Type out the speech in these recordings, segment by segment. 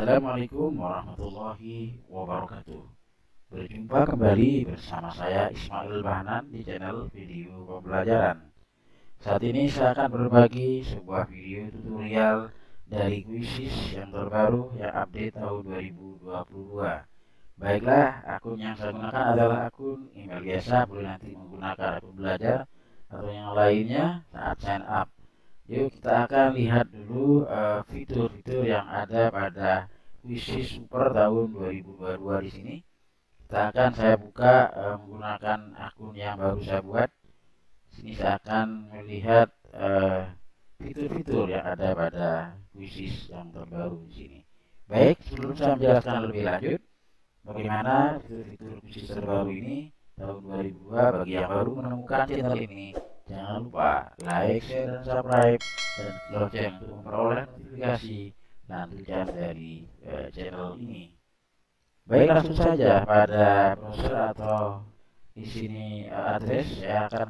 Assalamualaikum warahmatullahi wabarakatuh. Berjumpa kembali bersama saya Ismail Bahnan di channel video pembelajaran. Saat ini saya akan berbagi sebuah video tutorial dari Quizizz yang terbaru yang update tahun 2022. Baiklah, akun yang saya gunakan adalah akun email biasa, boleh nanti menggunakan akun belajar atau yang lainnya saat sign up. Yuk kita akan lihat dulu fitur-fitur yang ada pada Quizizz Super tahun 2022 di sini. Saya buka menggunakan akun yang baru saya buat. Sini saya akan melihat fitur-fitur yang ada pada Quizizz yang terbaru di sini. Baik, sebelum saya menjelaskan lebih lanjut bagaimana fitur-fitur Quizizz terbaru ini tahun 2002, bagi yang baru menemukan channel ini, jangan lupa like, share, dan subscribe, dan lonceng untuk memperoleh notifikasi lanjutan dari channel ini. Baik, langsung saja pada browser atau di sini address saya akan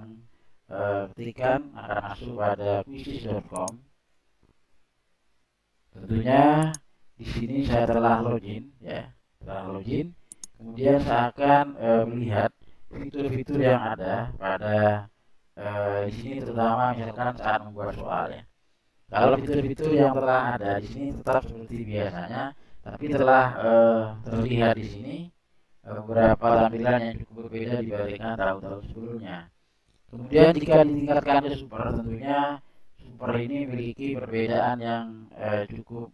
ketikkan, akan masuk pada quizizz.com. Tentunya di sini saya telah login, ya, Kemudian saya akan melihat fitur-fitur yang ada pada di sini, terutama misalkan saat membuat soal, ya. Kalau fitur-fitur yang telah ada di sini tetap seperti biasanya, tapi telah terlihat di sini beberapa tampilan yang cukup berbeda dibandingkan tahun-tahun sebelumnya. Kemudian jika ditingkatkan ke super, tentunya super ini memiliki perbedaan yang cukup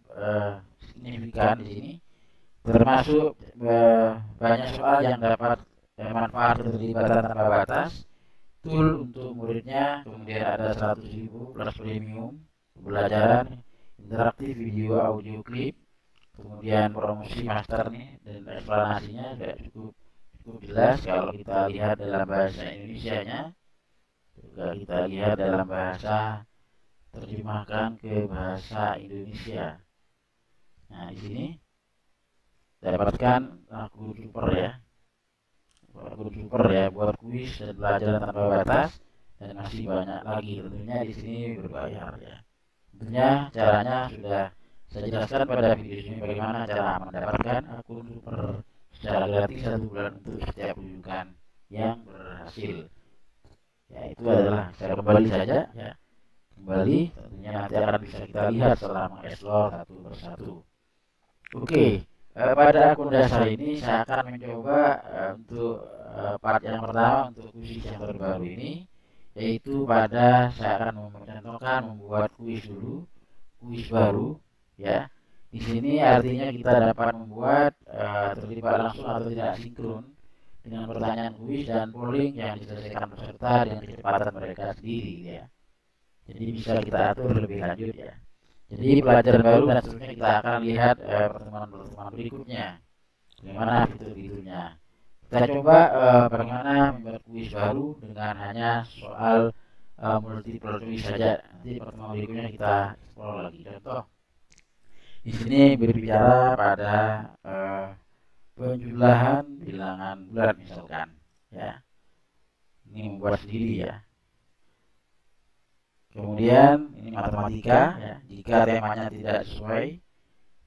signifikan di sini, termasuk banyak soal yang dapat manfaat keterlibatan tanpa batas, tool untuk muridnya, kemudian ada 100.000 plus premium pembelajaran, interaktif video audio klip, kemudian promosi master nih, dan eksplanasinya sudah cukup jelas. Kalau kita lihat dalam bahasa Indonesianya, juga kita lihat dalam bahasa terjemahkan ke bahasa Indonesia. Nah, di sini dapatkan akun super, ya, buat kuis dan pelajaran tanpa batas, dan masih banyak lagi. Tentunya di sini berbayar, ya. Tentunya caranya sudah saya jelaskan pada video ini, bagaimana cara mendapatkan akun super secara gratis 1 bulan untuk setiap kunjungan yang berhasil. Ya, itu adalah saya kembali saja, ya. Tentunya nanti akan bisa kita lihat setelah mengeksplor satu persatu. Oke, pada akun dasar ini saya akan mencoba untuk part yang pertama untuk kuis yang terbaru ini, yaitu saya akan mencontohkan membuat kuis baru, ya. Di sini artinya kita dapat membuat terlibat langsung atau tidak sinkron dengan pertanyaan kuis dan polling yang diselesaikan peserta dengan kecepatan mereka sendiri, ya. Jadi bisa kita atur lebih lanjut, ya. Jadi pelajaran baru dan seterusnya kita akan lihat pertemuan berikutnya, bagaimana fitur-fiturnya. Kita coba bagaimana membuat kuis baru dengan hanya soal multiple choice saja. Nanti pertemuan berikutnya kita explore lagi. Contoh, di sini berbicara pada penjumlahan bilangan bulat misalkan, ya. Ini membuat sendiri, ya. Kemudian ini matematika, ya. Jika temanya tidak sesuai,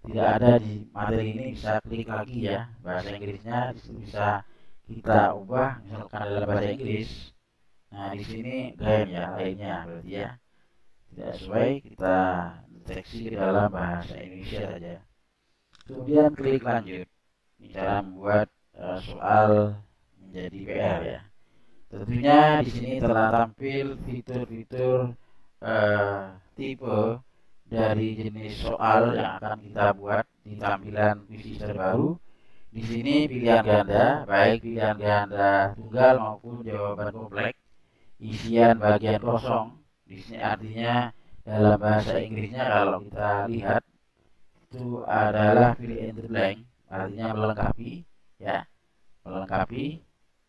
tidak ada di materi ini, bisa klik lagi, ya. Bahasa Inggrisnya disitu bisa kita ubah, misalkan dalam bahasa Inggris. Nah, di sini ya lainnya, berarti, ya, tidak sesuai, kita deteksi ke dalam bahasa Indonesia saja. Kemudian klik lanjut. Ini cara membuat soal menjadi PR, ya. Tentunya di sini telah tampil fitur-fitur tipe dari jenis soal yang akan kita buat di tampilan Quizizz terbaru. Di sini pilihan ganda, baik pilihan ganda tunggal maupun jawaban kompleks, isian bagian kosong. Di sini artinya dalam bahasa Inggrisnya kalau kita lihat itu adalah fill in the blank, artinya melengkapi, ya,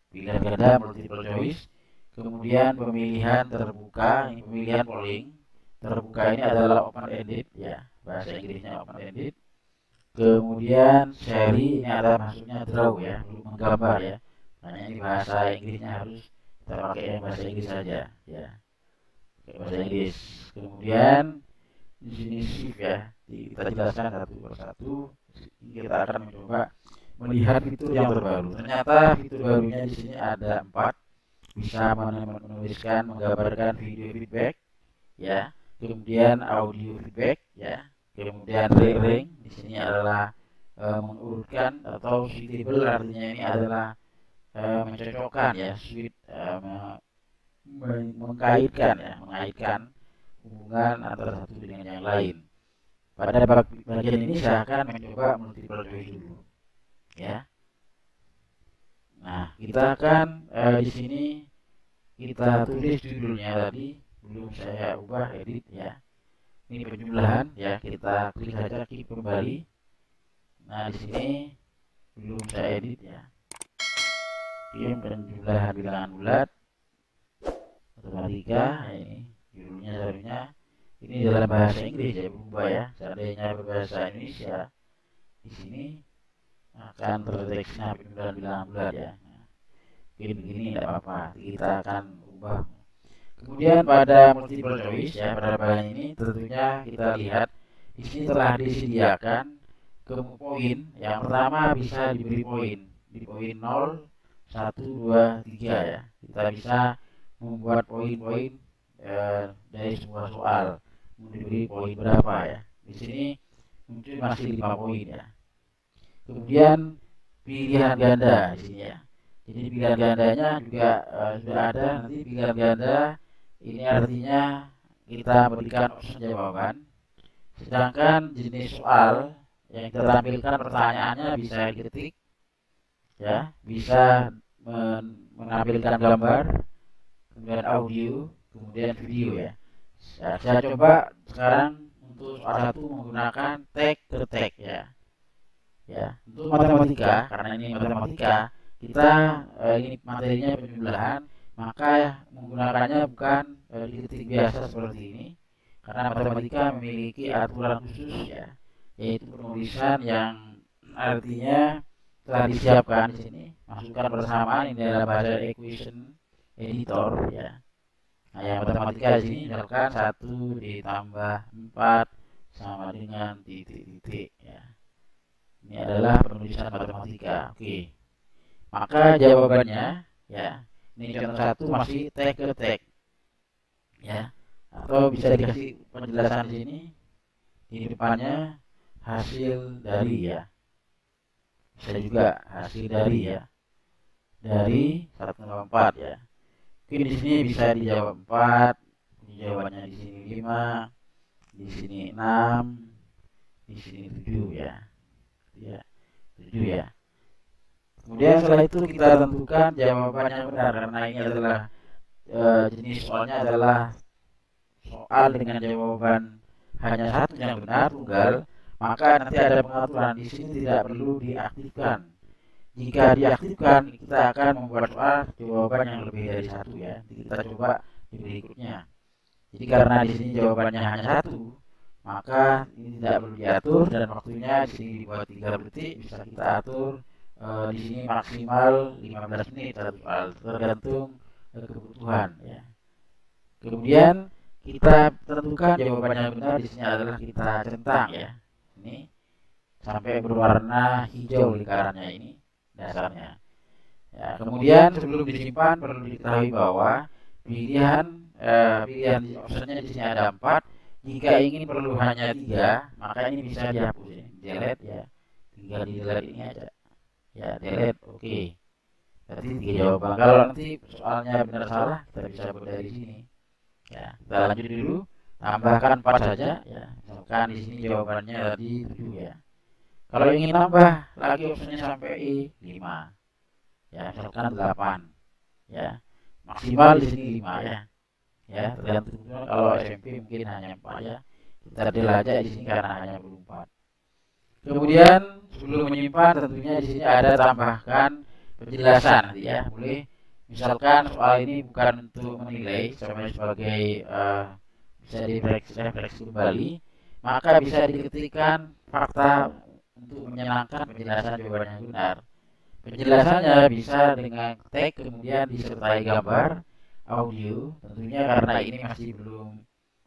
pilihan ganda multiple choice. Kemudian pemilihan terbuka, ini pemilihan polling. Terbuka ini adalah open ended, ya, bahasa Inggrisnya open ended. Kemudian seri ini ada maksudnya draw, ya, belum menggambar, ya. Makanya ini bahasa Inggrisnya harus kita pakai yang bahasa Inggris saja, ya, pakai bahasa Inggris. Kemudian di sini shift, ya, kita jelaskan satu persatu. Kita akan mencoba melihat fitur yang terbaru. Ternyata fitur barunya di sini ada 4, bisa menuliskan, menggambarkan video feedback, ya. Kemudian audio feedback, ya. Kemudian ring di sini adalah mengurutkan atau suitable, artinya ini adalah mencocokkan, ya, mengaitkan hubungan antara satu dengan yang lain. Pada bagian ini saya akan mencoba multiple choice dulu, ya. Nah, kita akan di sini kita tulis judulnya tadi, belum saya ubah, edit, ya. Ini penjumlahan, ya, kita klik saja, klik kembali. Nah, di sini belum saya edit, ya. Ini penjumlahan bilangan bulat matematika, ini judulnya seharusnya ini dalam bahasa Inggris, ya, berubah, ya. Seandainya berbahasa Indonesia, di sini akan terdeteksi penjumlahan bilangan bulat, ya. Nah, begini tidak apa-apa, kita akan ubah. Kemudian pada multiple choice, ya, pada bagian ini tentunya kita lihat di sini telah disediakan ke poin. Yang pertama bisa diberi poin di poin 0, 1, 2, 3, ya. Kita bisa membuat poin-poin dari sebuah soal, diberi poin berapa, ya. Di sini muncul masih 5 poin, ya. Kemudian pilihan ganda di sini, ya. Jadi pilihan gandanya juga sudah ada. Nanti pilihan ganda ini artinya kita berikan opsi jawaban. Sedangkan jenis soal yang kita tampilkan pertanyaannya bisa diketik, ya, bisa menampilkan gambar, kemudian audio, kemudian video, ya. Saya coba sekarang untuk soal 1 menggunakan tag ke tag, ya. Ya, untuk matematika, karena ini matematika, kita ini materinya penjumlahan, maka menggunakannya bukan diketik biasa seperti ini, karena matematika memiliki aturan khusus, ya, yaitu penulisan yang artinya telah disiapkan di sini, masukkan bersamaan ini dalam bahasa equation editor, ya. Nah, yang matematika di sini misalkan 1 ditambah 4 sama dengan titik-titik, ya. Ini adalah penulisan matematika. Oke. Maka jawabannya, ya, ini contoh 1 masih tag ke tag, ya. Atau bisa dikasih penjelasan di sini, di depannya hasil dari, ya. Bisa juga hasil dari, ya. Dari 1,4, ya. Mungkin di sini bisa dijawab 4, jawabannya di sini 5, di sini 6, di sini 7, ya. Ya, 7, ya. Kemudian setelah itu kita tentukan jawabannya benar, karena ini adalah jenis soalnya adalah soal dengan jawaban hanya satu yang benar, tunggal, maka nanti ada pengaturan di sini tidak perlu diaktifkan. Jika diaktifkan, kita akan membuat soal jawaban yang lebih dari 1, ya. Kita coba di berikutnya. Jadi karena di sini jawabannya hanya 1, maka ini tidak perlu diatur, dan waktunya di sini dibuat 30 detik. Bisa kita atur di sini maksimal 15 menit satu soal, tergantung kebutuhan, ya. Kemudian kita tentukan jawabannya benar, di sini adalah kita centang, ya. Ini sampai berwarna hijau lingkarannya ini dasarnya, ya. Kemudian sebelum disimpan perlu diketahui bahwa pilihan optionnya di sini ada 4. Jika ingin perlu hanya 3, maka ini bisa dihapus, ya. Delete, ya. Tinggal di delete ini aja, ya, delete. Oke. Berarti 3 jawaban. Kalau nanti soalnya benar salah, kita bisa buat dari sini, ya. Kita lanjut dulu, tambahkan 4 saja, ya. Misalkan di sini jawabannya tadi 7, ya. Kalau ingin nambah lagi opsinya sampai 5, ya, misalkan 8, ya. Maksimal di sini 5, ya. Ya, tergantung kalau SMP mungkin hanya 4, ya. Kita del aja di sini karena hanya perlu 4. Kemudian sebelum menyimpan tentunya di sini ada tambahkan penjelasan, ya. Boleh misalkan soal ini bukan untuk menilai sebagai bisa direfleksi kembali, maka bisa diketikkan fakta untuk menyenangkan penjelasan jawaban yang benar. Penjelasannya bisa dengan tag, kemudian disertai gambar, audio, tentunya karena ini masih belum.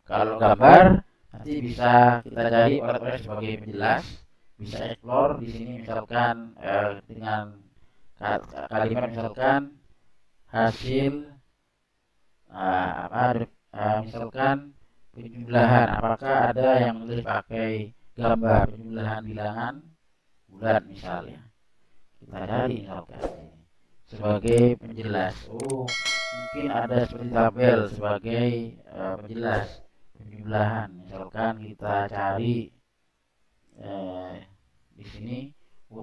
Kalau gambar Nanti bisa kita cari oleh sebagai penjelas, bisa explore di sini misalkan dengan kalimat misalkan hasil misalkan penjumlahan, apakah ada yang menulis pakai gambar penjumlahan bilangan bulan misalnya, kita cari misalkan sebagai penjelas. Mungkin ada seperti tabel sebagai penjelas penjumlahan, misalkan kita cari di sini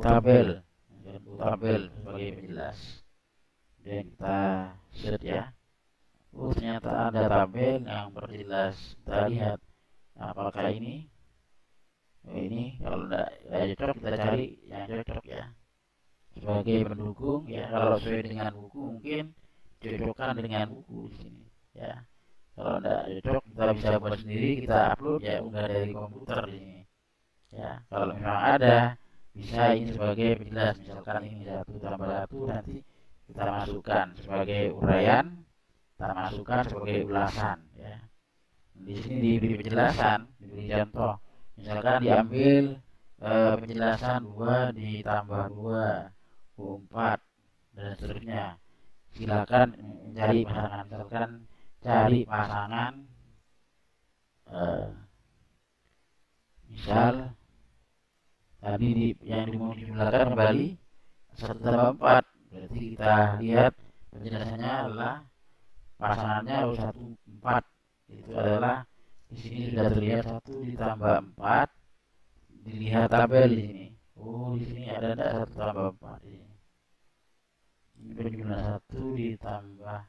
tabel sebagai penjelas, dan kita search ya. Ternyata ada tabel yang berjelas. Kita lihat apakah ini. Ini kalau tidak cocok kita cari yang cocok ya, sebagai pendukung ya. Kalau sesuai dengan buku mungkin cocokkan dengan buku di sini ya. Kalau tidak cocok kita bisa buat sendiri, kita upload ya, unggah dari komputer di sini ya. Kalau memang ada, bisa ini sebagai penjelas, misalkan ini 1+1, nanti kita masukkan sebagai uraian, kita masukkan sebagai ulasan ya. Di sini diberi penjelasan, diberi contoh, misalkan diambil penjelasan 2 ditambah 2 4 dan seterusnya. Silakan mencari pasangan, misalkan cari pasangan misal tadi yang dijumlahkan kembali 1+4, berarti kita lihat penjelasannya adalah pasangannya 1+4, itu adalah di sini sudah terlihat 1+4. Dilihat tabel di sini. Di sini ada 1+4 di sini. Ini penjumlah 1 ditambah.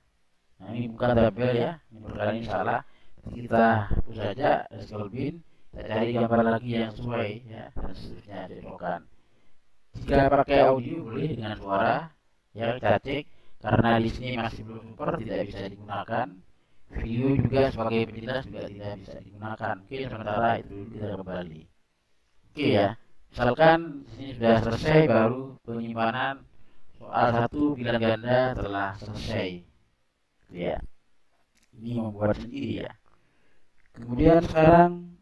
Nah, ini bukan tabel ya. Ini berkali ini salah. Kita hapus saja SQL bin. Kita cari gambar lagi yang sesuai ya, dan seterusnya cocokkan. Jika pakai audio boleh dengan suara ya, kita cek karena di sini masih belum super, tidak bisa digunakan. Video juga sebagai penjelas juga tidak bisa digunakan. Oke, sementara itu kita kembali. Oke ya, misalkan ini sudah selesai, baru penyimpanan soal 1 bilangan ganda telah selesai ya. Ini membuat sendiri ya. Kemudian sekarang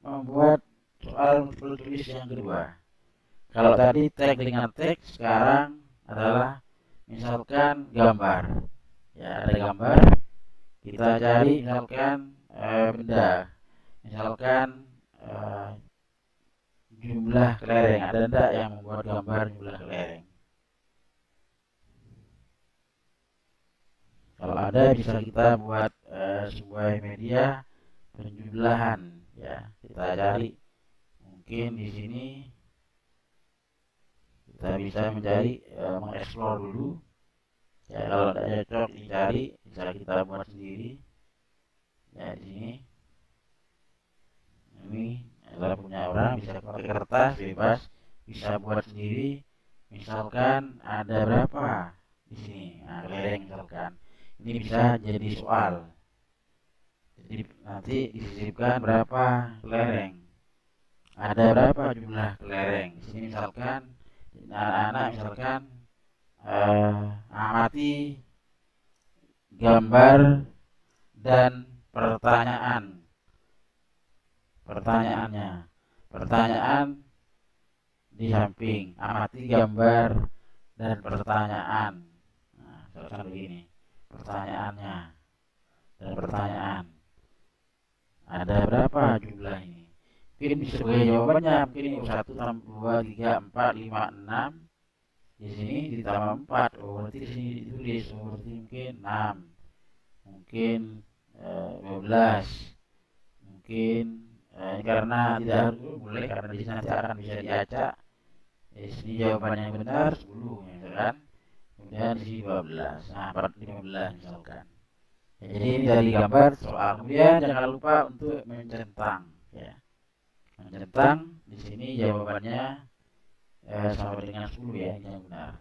membuat soal multiple choice yang kedua. Kalau tadi tag dengan teks, sekarang adalah misalkan gambar ya, ada gambar, kita cari misalkan benda, misalkan jumlah kelereng. Ada enggak yang membuat gambar jumlah kelereng? Kalau ada, bisa kita buat sebuah media penjumlahan ya. Kita cari, mungkin di sini kita bisa mencari mengeksplor dulu ya. Kalau tidak cocok dicari, bisa kita buat sendiri ya. Di sini ini adalah punya orang, bisa pakai kertas bebas, bisa buat sendiri. Misalkan ada berapa di sini, nah kelereng misalkan, ini bisa jadi soal. Jadi nanti disisipkan berapa kelereng, ada berapa jumlah kelereng di sini. Misalkan anak-anak misalkan amati gambar dan pertanyaan di samping, amati gambar dan pertanyaan. Nah, misalkan begini, pertanyaannya dan pertanyaan, ada berapa jumlah ini? Mungkin bisa sebagai jawabannya, mungkin ini 1 tambah 2 3 4 5 6, di sini ditambah 4. Berarti di sini ditulis, berarti mungkin 6, mungkin 12, mungkin karena tidak harus boleh, karena di sini nanti akan bisa diacak. Di sini jawabannya yang benar 10 misalkan, kemudian di sini 12, nah 15 misalkan ya. Jadi ini dari gambar soal. Kemudian jangan lupa untuk mencentang ya, mencentang di sini jawabannya sama dengan 10 ya, ini yang benar.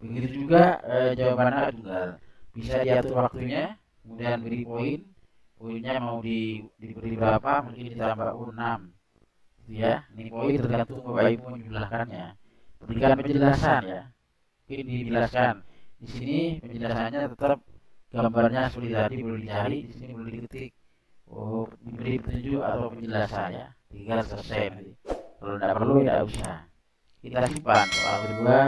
Begitu juga jawabannya tunggal, bisa diatur waktunya, kemudian beri poinnya mau diberi berapa, mungkin ditambah 6 ya. Ini poin tergantung Bapak Ibu menjumlahkannya. Berikan penjelasan ya, mungkin dijelaskan di sini penjelasannya tetap gambarnya seperti tadi, boleh dicari di sini, boleh diketik diberi petunjuk atau penjelasan ya, tinggal selesai nanti. Kalau tidak perlu tidak usah. Kita simpan. Soal kedua,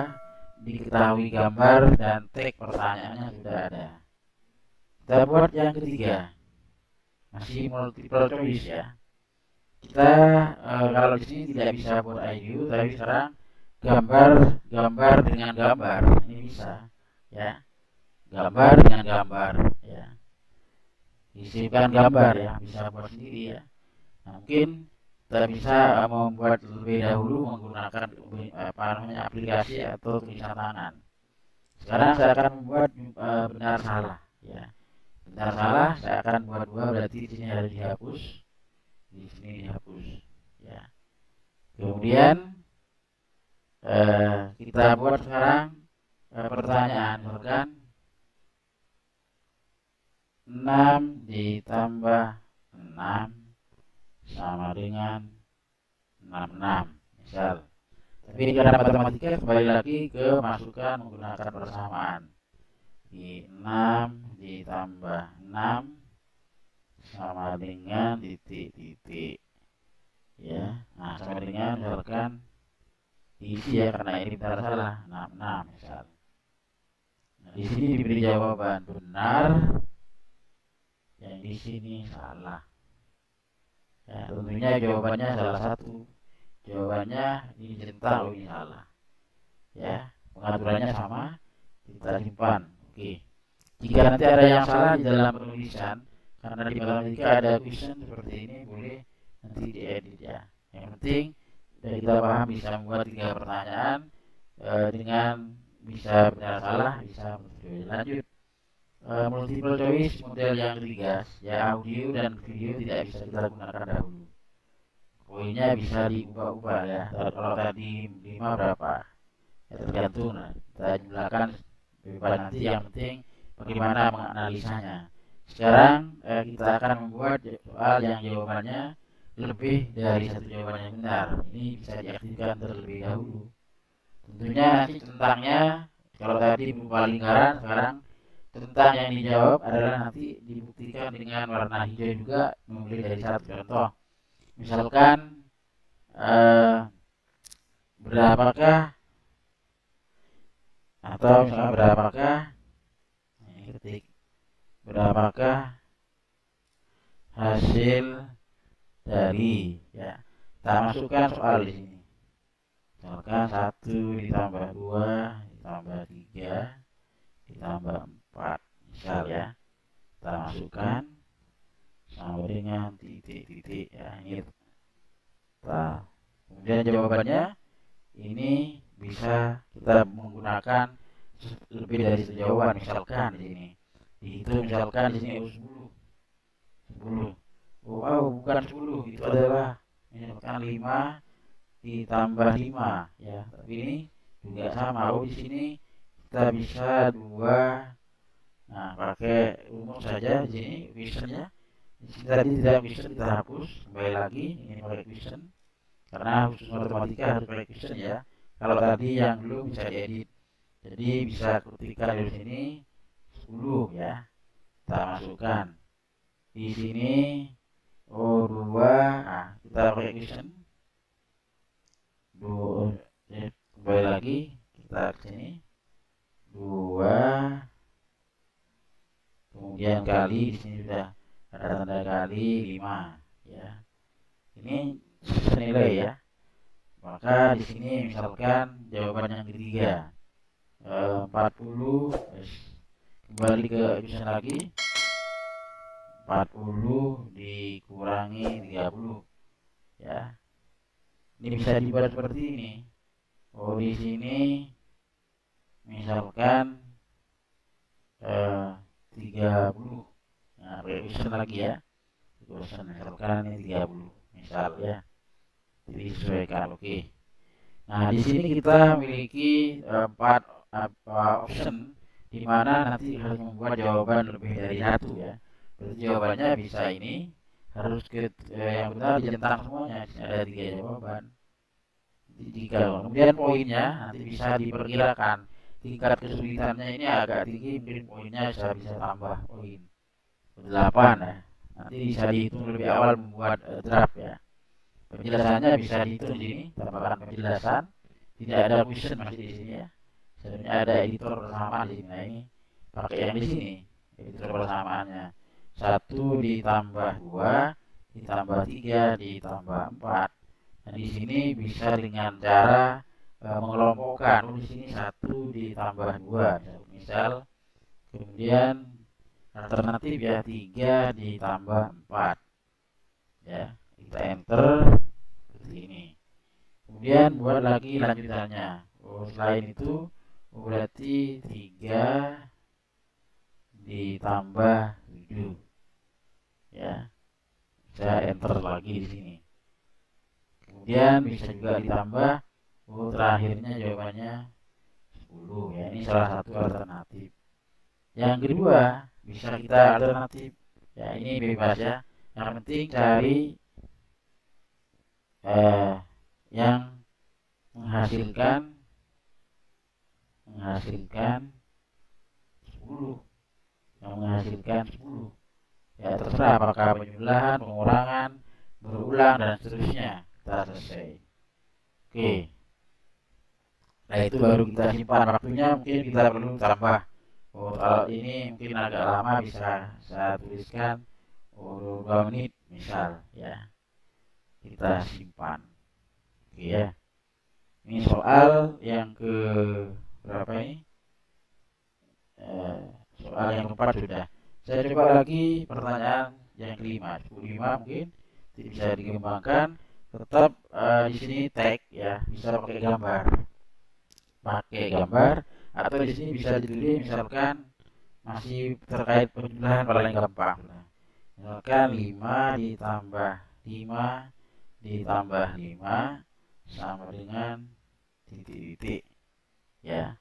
diketahui gambar dan teks pertanyaannya sudah ada. Kita buat yang ketiga, masih multiple choice ya. Kita kalau di sini tidak bisa buat IDU, tapi sekarang gambar dengan gambar ini bisa ya, gambar dengan gambar ya, disisipkan gambar ya, bisa buat sendiri ya. Nah, mungkin kita bisa membuat lebih dahulu menggunakan aplikasi atau tulisan tangan. Sekarang saya akan membuat benar salah ya. Benar salah saya akan buat dua, berarti di sini harus dihapus, di sini dihapus ya. Kemudian kita buat sekarang pertanyaan, misalkan 6 ditambah 6 sama dengan 66 misal. Tapi karena matematika kembali lagi ke masukan menggunakan persamaan. Di 6 ditambah 6 sama dengan titik-titik ya. Nah, sama dengan misalkan diisi ya, karena ini benar salah 66 misal. Nah, di sini diberi jawaban benar, yang di sini salah ya. Tentunya jawabannya salah satu, jawabannya ini centang, ini salah ya. Pengaturannya sama, kita simpan. Oke, jika nanti ada yang salah di dalam penulisan, karena di matematika ada question seperti ini, boleh nanti diedit ya. Yang penting dari kita paham bisa membuat 3 pertanyaan dengan bisa benar salah, bisa lanjut. Multiple choice model yang ketiga ya, audio dan video tidak bisa kita gunakan dahulu. Poinnya bisa diubah-ubah ya. Kalau tadi 5 berapa ya, tergantung. Nah, kita jumlahkan bebas nanti, yang penting bagaimana menganalisanya. Sekarang kita akan membuat soal yang jawabannya lebih dari satu jawaban yang benar. Ini bisa diaktifkan terlebih dahulu. Tentunya nanti tentangnya, kalau tadi berupa lingkaran, sekarang tentang yang dijawab adalah nanti dibuktikan dengan warna hijau juga, memulai dari satu contoh. Misalkan berapakah, atau misalnya berapakah, ini ketik, berapakah hasil dari ya, kita masukkan soal di sini. Misalkan 1 ditambah 2 ditambah 3 ditambah 4 misal ya, kita masukkan sama dengan titik-titik ya, ini. Nah, kemudian jawabannya ini bisa kita menggunakan lebih dari satu jawaban. Misalkan di sini dihitung, misalkan di sini 10. Wow, bukan 10, itu adalah misalkan 5 ditambah 5 ya, tapi ini juga sama. Di sini kita bisa 2. Nah, pakai rumus saja di sini questionnya. Tadi tidak question, kita hapus, kembali lagi ini pakai question, karena khusus matematika harus pakai question ya. Kalau tadi yang belum bisa diedit, jadi bisa ketikkan di sini 10 ya, kita masukkan di sini 2. Nah, kita pakai question 2, kembali lagi kita ke sini 2, kemudian kali, di sini sudah ada tanda kali 5 ya. Ini senilai ya. Maka di sini misalkan jawaban yang ketiga 40, kembali ke question lagi, 40 dikurangi 30 ya. Ini bisa dibuat seperti ini. Di sini misalkan 30. Nah, revision lagi ya. Revision misalkan ini 30 misal ya. Jadi disesuaikan. Oke. Nah, di sini kita memiliki 4 option, di mana nanti harus membuat jawaban lebih dari satu ya. Berarti jawabannya bisa ini, harus yang benar dicentang semuanya. Ada 3 jawaban. Kemudian poinnya nanti bisa diperkirakan. Tingkat kesulitannya ini agak tinggi, mungkin poinnya bisa tambah poin 8 ya. nanti bisa dihitung lebih awal membuat draft ya. Penjelasannya bisa dihitung di sini, tambahkan penjelasan, tidak ada question masih di sini ya. Sebenarnya ada editor persamaan di sini. Nah ini pakai yang di sini, editor persamaannya. 1 ditambah 2 ditambah 3 ditambah 4. Nah di sini bisa dengan cara mengelompokkan. Di sini 1 ditambah 2 misal, kemudian alternatif ya 3 ditambah 4 ya, kita enter seperti ini. Kemudian buat lagi lanjutannya. Selain itu berarti 3 ditambah 7 ya, saya enter lagi di sini. Kemudian bisa juga ditambah, terakhirnya jawabannya 10 ya. Ini salah satu alternatif. Yang kedua bisa kita alternatif ya, ini bebas ya, yang penting cari yang menghasilkan 10, yang menghasilkan 10 ya, terserah apakah penjumlahan, pengurangan, berulang dan seterusnya. Kita selesai. Oke, nah itu baru kita simpan. Waktunya mungkin kita perlu tambah. Kalau ini mungkin agak lama, bisa saya tuliskan 2 menit misal ya. Kita simpan. Oke ya. Ini soal yang ke berapa ini? Soal yang keempat sudah. Saya coba lagi pertanyaan yang kelima. 5 mungkin bisa dikembangkan. Tetap di sini tag ya, bisa pakai gambar. Atau di sini bisa ditulis misalkan masih terkait penjumlahan paling gampang. Misalkan 5 ditambah 5 ditambah 5 sama dengan titik-titik ya.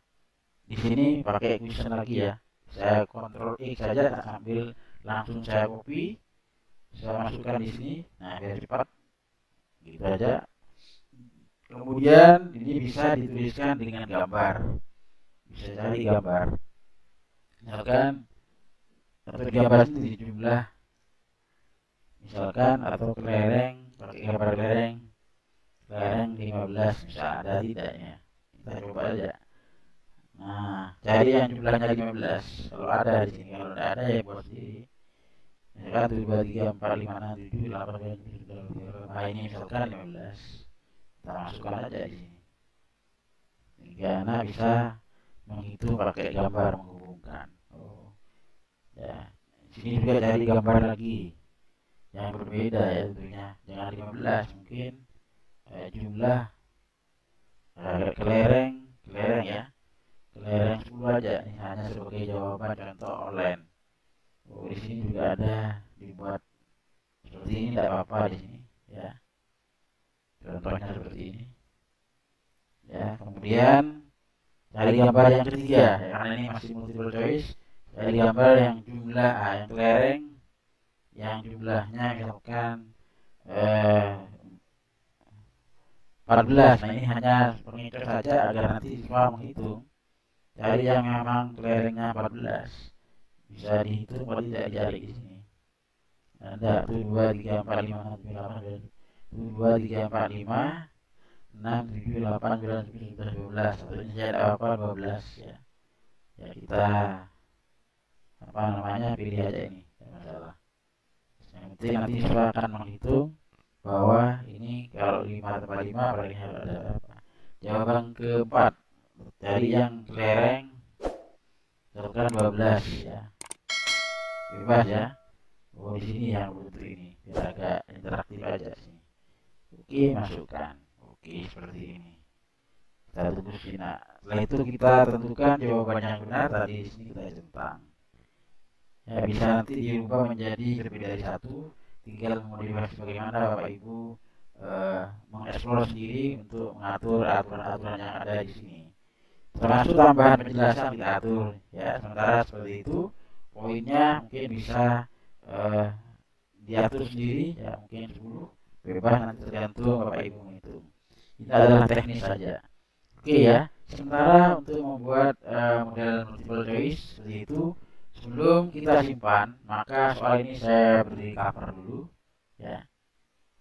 Di sini pakai question lagi ya. Saya Ctrl X saja sambil langsung saya copy, saya masukkan di sini. Nah biar cepat, gitu aja. Kemudian ini bisa dituliskan dengan gambar. Bisa cari gambar. Misalkan atau gambar ini jumlah. Misalkan atau kelereng, pakai gambar kelereng 15 bisa ada tidaknya. Kita coba aja. Nah, cari yang jumlahnya 15. Kalau ada di sini, kalau tidak ada ya buat sendiri. Misalkan 7, 2, 3, 4, 5, 6, 7, 8, 9, 10. Nah ini misalkan 15. Kita masukkan aja di sini. Karena bisa menghitung pakai gambar, menghubungkan. Ya, di sini juga cari gambar lagi yang berbeda ya tentunya. Jangan 15, mungkin jumlah kelereng ya. Kelereng 10 aja, ini hanya sebagai jawaban contoh online. Di sini juga ada dibuat seperti ini, tidak apa-apa di sini ya. Contohnya seperti ini. Ya, kemudian cari gambar yang ketiga ya, karena ini masih multiple choice. Cari gambar yang jumlah yang kelereng yang jumlahnya misalkan 14. Nah ini hanya pengincar saja agar nanti siswa menghitung. Cari yang memang kelerengnya 14. Bisa dihitung atau tidak dicari di sini. Ada 1, 2, 3, 4, 5, 6, 7, 8, 9, 2, 3, 4, 5, 6, 7, 8, 9, 10, 11, 12. Satunya saja ada apa? 12 ya. Ya kita pilih aja ini, tidak masalah. Yang penting nanti siswa akan menghitung bahwa ini kalau 5 tambah 5 berarti ada apa. Jawaban keempat, dari yang kelereng misalkan 12 ya. Bebas ya. Di sini yang bentuk ini biar agak interaktif aja sih. Oke, masukkan. Oke, seperti ini. Kita tunggu sini. Nah, setelah itu kita tentukan jawaban yang benar. Tadi di sini kita centang. Ya, bisa nanti diubah menjadi lebih dari 1. Tinggal memodifikasi bagaimana Bapak Ibu mengeksplor sendiri untuk mengatur aturan-aturan yang ada di sini. Termasuk tambahan penjelasan kita atur ya. Sementara seperti itu poinnya mungkin bisa diatur sendiri ya, mungkin 10 bebas, nanti tergantung Bapak Ibu menghitung. Ini adalah teknis saja. Oke ya. Sementara untuk membuat model multiple choice seperti itu Sebelum kita simpan, maka soal ini saya beri cover dulu, ya.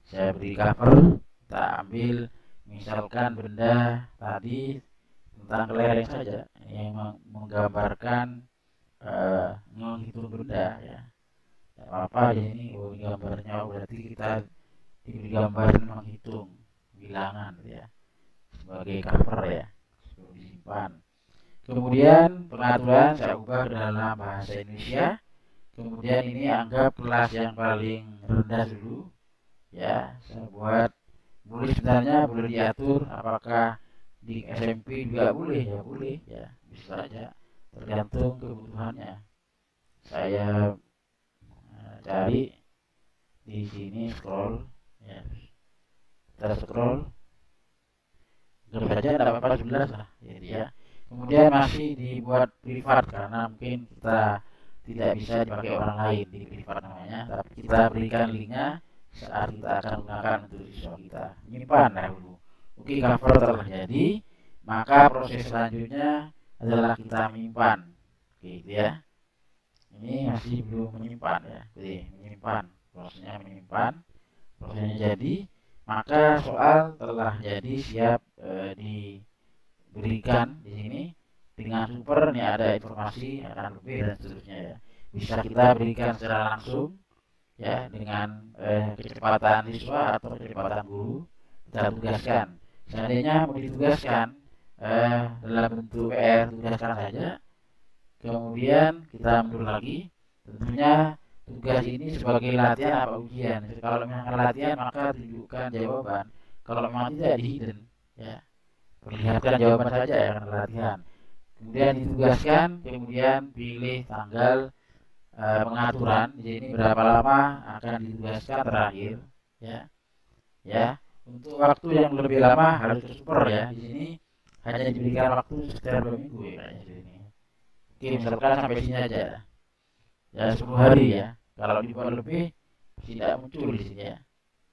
Saya beri cover. Kita ambil misalkan benda tadi tentang kelereng saja yang menggambarkan menghitung benda, ya. Tidak apa-apa di sini. Oh, ini gambarnya, berarti kita diberi gambar menghitung bilangan, ya, sebagai cover, ya, sebelum disimpan. Kemudian pengaturan saya ubah ke dalam bahasa Indonesia. Kemudian ini anggap kelas yang paling rendah dulu, ya. Saya buat, boleh sebenarnya boleh diatur apakah di SMP juga boleh, ya, boleh, ya, bisa saja tergantung kebutuhannya. Saya cari di sini, scroll, ya, kita scroll terus saja, tidak apa-apa, 11 lah, jadi, ya. Kemudian masih dibuat privat karena mungkin kita tidak bisa dipakai orang lain di privat namanya, tapi kita berikan linknya saat kita akan gunakan untuk siswa kita. Menyimpan dahulu. Oke, cover telah jadi, maka proses selanjutnya adalah kita menyimpan. Oke, gitu, ya. Ini masih belum menyimpan, ya. Oke, menyimpan, prosesnya menyimpan, prosesnya jadi, maka soal telah jadi, siap diberikan di sini dengan super. Ini ada informasi akan lebih dan seterusnya, ya. Bisa kita berikan secara langsung, ya, dengan kecepatan siswa atau kecepatan guru. Kita tugaskan, seandainya mau ditugaskan dalam bentuk PR, tugaskan saja. Kemudian kita mundur lagi. Tentunya tugas ini sebagai latihan apa ujian. Kalau memang latihan maka tunjukkan jawaban. Kalau memang tidak, di hidden, ya, perlihatkan jawaban saja, ya, karena latihan. Kemudian ditugaskan, kemudian pilih tanggal pengaturan di sini berapa lama akan ditugaskan terakhir, ya. Ya, untuk waktu yang lebih lama harus ke super, ya. Di sini hanya diberikan waktu sekitar 2 minggu, ya, kayaknya di sini. Oke, misalkan sampai sini aja, ya, 10 hari, ya. Kalau dibuat lebih tidak muncul di sini, ya.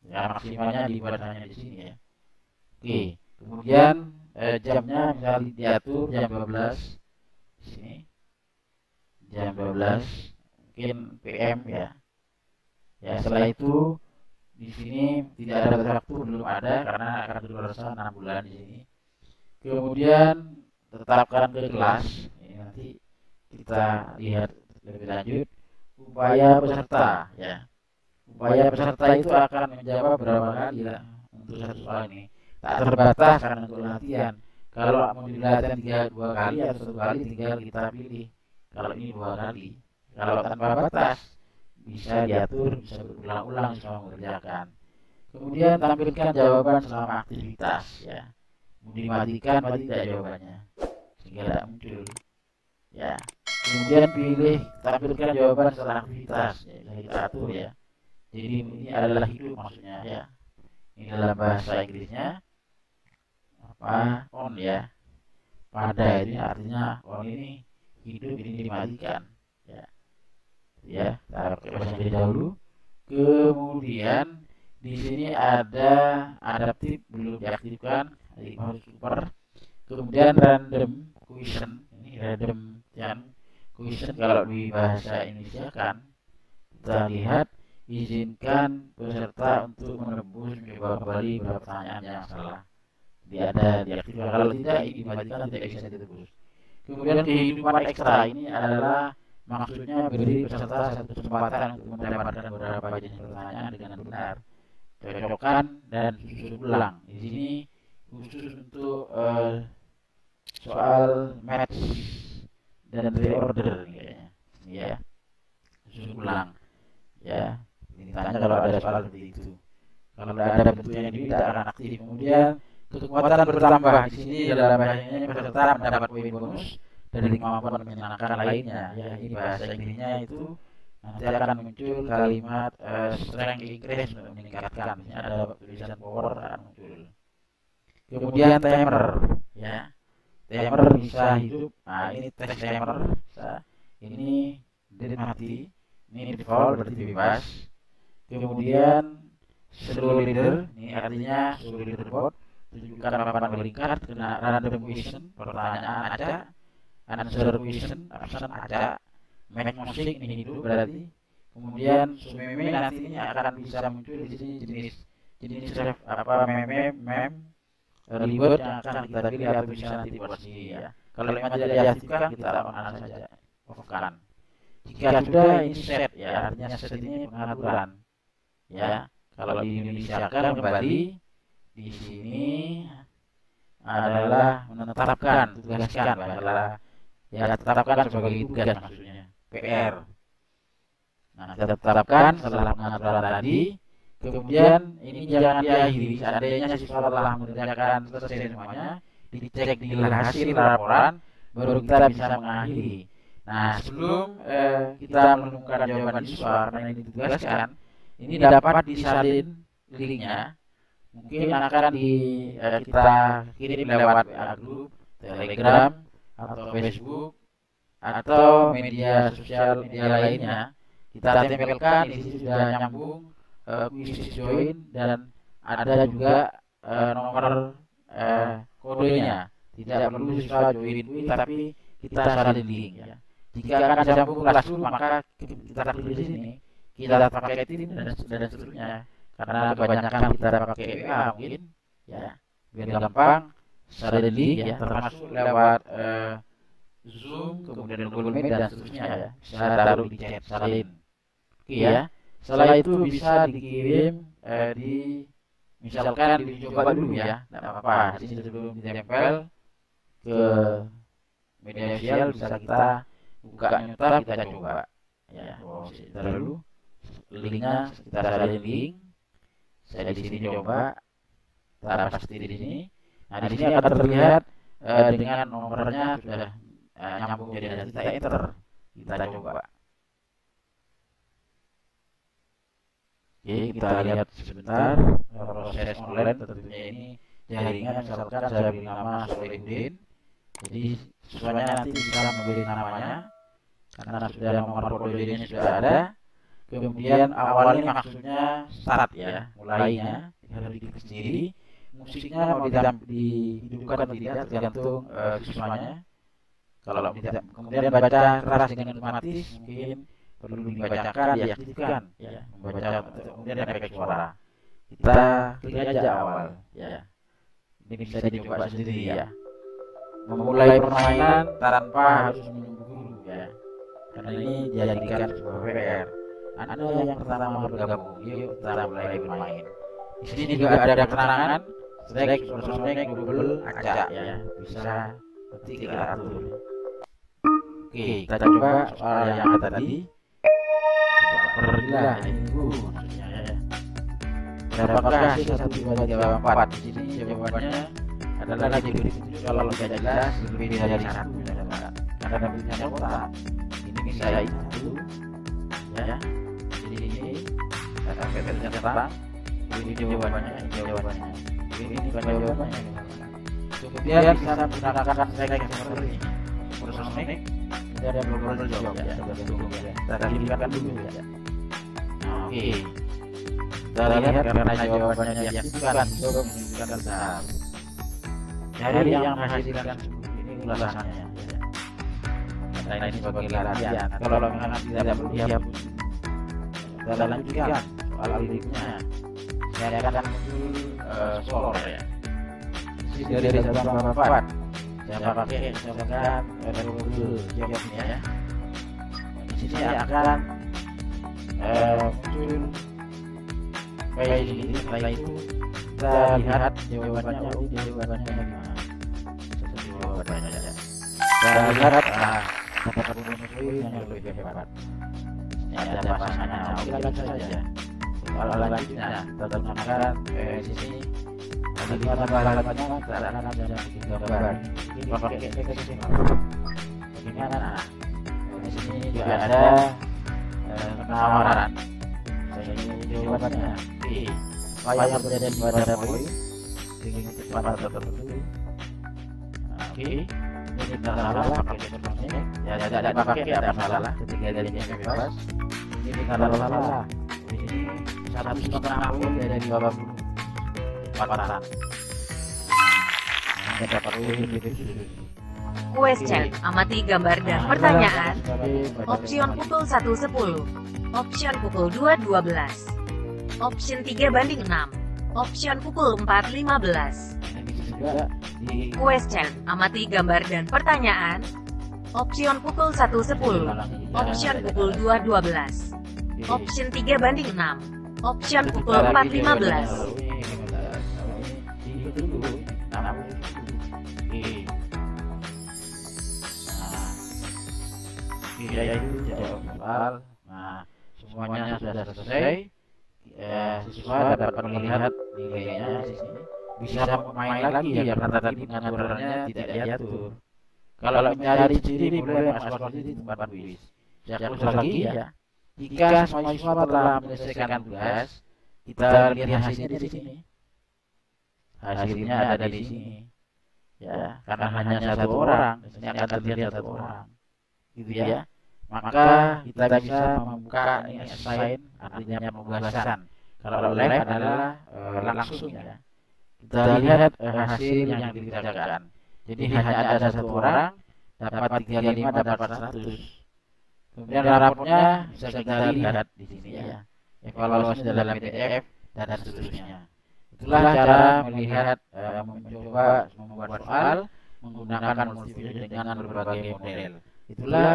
Ya, maksimalnya dibuat hanya di sini, ya. Oke, kemudian jamnya misalnya diatur jam 12 di sini, jam 12 mungkin PM, ya. Ya, setelah itu di sini tidak ada batas waktu, belum ada karena akan berlangsung 6 bulan di sini. Kemudian tetapkan ke kelas. Ini nanti kita lihat lebih lanjut upaya peserta, ya. Upaya peserta itu akan menjawab berapa kali, ya, untuk satu soal ini. Tak terbatas karena untuk latihan. Kalau mau dilatihan 2 kali atau 1 kali, tinggal kita pilih. Kalau ini 2 kali. Kalau tanpa batas bisa diatur, bisa berulang-ulang selama mengerjakan. Kemudian tampilkan jawaban selama aktivitas, ya. Dimatikan atau tidak jawabannya sehingga tidak muncul, ya. Kemudian pilih tampilkan jawaban setelah aktivitas, ya, kita atur, ya. Jadi ini adalah hidup maksudnya, ya. Ini dalam bahasa Inggrisnya apa, on, ya. Pada ini artinya on, ini hidup, ini dimatikan, ya. Ya, kita pakai bahasa Inggris dahulu. Kemudian di sini ada adaptif belum diaktifkan, harus super. Kemudian random question, ini random yang question kalau di bahasa Indonesia kan kita lihat, izinkan peserta untuk menebus mencoba kembali beberapa pertanyaan yang salah. Dia ada diaktifkan, kalau tidak dimatikan, tidak bisa ditebus. Kemudian kehidupan ekstra ini adalah maksudnya beri peserta satu kesempatan untuk mendapatkan beberapa jenis pertanyaan dengan benar, cocokkan dan susun ulang. Di sini khusus untuk soal match dan reorder, kayaknya, ya, susun ulang, ya. Ini tanya kalau ada soal seperti itu. Kalau tidak ada bentuknya ini tidak akan aktif. Kemudian kekuatan bertambah, di sini dalam bahasanya peserta mendapat poin bonus dari kemampuan menyenangkan lainnya, ya. Ini bahasa Inggrisnya itu nanti akan muncul kalimat strength increase untuk meningkatkan. Ini ada tulisan power akan muncul. Kemudian timer, ya. Timer bisa hidup. Nah, ini tes timer bisa. Ini dead mati, ini default berarti bebas. Kemudian slow leader, ini artinya slow leader bot, tunjukkan papan melingkar, kena random question, pertanyaan acak, answer question, option acak. make musik ini dulu berarti. Kemudian meme nantinya akan bisa muncul di sini jenis apa meme reward yang akan kita pilih atau bisa nanti buat sendiri ya. Kalau memang tidak diaktifkan kita lakukan saja off-kan. Jika sudah ini set ya, artinya set ini pengaturan ya. Kalau di Indonesia akan kembali di sini adalah menetapkan, tugaskan adalah ya tetapkan sebagai tugas maksudnya PR. Nah, kita tetapkan setelah pengaturan tadi. Kemudian ini jangan diakhiri, seandainya siswa telah mengerjakan selesai semuanya, dicek di hasil laporan, baru kita bisa mengakhiri. Nah, sebelum kita menemukan jawaban siswa karena ini ditugaskan, ini dapat disalin linknya. Mungkin akan kita kirim lewat WA grup, Telegram, atau Facebook, atau media sosial media lainnya. Kita tempelkan di sini sudah nyambung kuis join dan ada juga nomor kodenya. Tidak perlu siswa join kuis tapi kita salin link ya. Jika akan sambung Classroom maka kita pilih di sini. Kita pakai tim dan seterusnya. Karena kebanyakan kita pakai WA mungkin ya. Biar gampang salin link ya, termasuk lewat Zoom, kemudian Google Meet dan seterusnya ya. Bisa taruh di chat salin. Oke ya. Setelah itu bisa dikirim misalkan dicoba dulu ya, tidak apa-apa. Di sini sebelum ditempel ke media sosial bisa kita buka nyata, kita coba ya. Kita dulu linknya kita salin link. Saya di sini coba, taruh pasti di sini. Nah di sini akan terlihat dengan nomornya sudah nyambung jadi kita enter, kita coba. Oke, kita lihat sebentar proses online tentunya ini jaringan. Misalkan saya beri nama Solihuddin, jadi siswanya nanti bisa memberi namanya karena sudah nomor kodenya sudah ada. Kemudian awalnya maksudnya start ya, mulainya harus diklik sendiri. Musiknya mau dihidupkan atau tidak tergantung siswanya. Kalau tidak, kemudian baca keras dengan otomatis mungkin perlu dibacakan, diaktifkan ya, membaca kemudian efek suara. Kita klik aja awal ya. Ini bisa dicoba sendiri ya. Memulai permainan tanpa harus menunggu guru ya. Karena ini dijadikan sebuah PR. Anda yang pertama bergabung, yuk kita mulai bermain. Di sini juga ada keterangan, snack, double, acak ya. Bisa ketik kita atur. Oke, kita coba soal yang tadi. Pergilah minggu maksudnya ya. Berapakah hasil 1, 2, 3, 4? Di sini jawabannya adalah jadi kalau tidak jelas lebih dari 1 karena bentuknya kotak. Ini bisa itu ya. Jadi ini kata ternyata ini jawabannya. Ini bukan jawabannya. Kemudian bisa menggunakan tag seperti ini. Proses ini ada global jawab ya. Kita pilihkan dulu ya. Oke, kita lihat karena jawabannya diaktifkan untuk menunjukkan besar. Dari yang menghasilkan ini ulasannya. Karena ini sebagai latihan. Kalau memang tidak perlu dihapus, kita lanjutkan soal liriknya. Saya akan muncul skor ya. Dari 1 sampai 4. Saya pakai misalkan metode jawabnya ya. Di sini akan muncul kayak gini. Setelah itu kita lihat jawabannya gimana. Jawabannya ya. Kita lihat dapat muncul yang lebih hebat. Ini ada pasangannya. Kita lanjut saja. Kalau lanjutnya kita gunakan sisi ada 5 halamannya, kita akan ada gambar. Ini pakai efek sini. Bagaimana? Di sini juga ada penawaran. Saya ini jawabannya. Apa yang terjadi pada poin dengan kecepatan tertentu. Oke, ini tidak salah pakai contohnya. Ya tidak pakai ada masalah ketika jadinya bebas. Ini tidak salah. Ini 1,5 poin dari 24. Dapat poin gitu. Question, amati gambar dan pertanyaan. Option pukul 1.10. Option pukul 2.12. Option 3:6. Option pukul 4.15. Question, amati gambar dan pertanyaan. Option pukul 1.10. Option pukul 2.12. Option 3:6. Option pukul 4.15. Ya itu jawab soal. Nah, semuanya sudah selesai. Siswa dapat melihat nilainya di sini. Bisa main lagi ya karena tadi pengaturannya tidak diatur. Kalau mencari sendiri boleh masuk di tempat kuis. Saya ulang lagi ya. Jika semua siswa telah menyelesaikan tugas, kita lihat hasilnya di sini. Hasilnya ada di sini. Ya, karena hanya satu orang, ini akan terlihat satu orang. Gitu ya. Maka kita bisa membuka ini assign, artinya pembahasan. Kalau live adalah langsung ya. Kita lihat hasil yang dikerjakan. Jadi hanya ada satu orang dapat 35, dapat 100. Kemudian raportnya bisa kita lihat di sini ya. Evaluasi dalam PDF dan seterusnya. Itulah cara melihat mencoba membuat soal menggunakan multiple dengan berbagai model. Itulah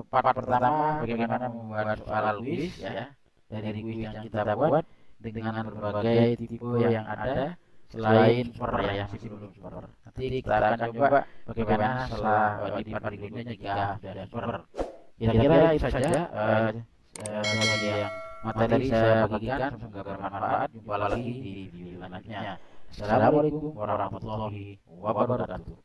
part pertama bagaimana membuat soal kuis ya, dari kuis yang kita buat dengan berbagai tipe yang ada selain super ya, sebelum super. Nanti kita akan coba bagaimana setelah di part berikutnya jika sudah super. Kira-kira itu saja bagi yang materi saya bagikan, semoga bermanfaat. Jumpa lagi di video selanjutnya. Assalamualaikum warahmatullahi wabarakatuh.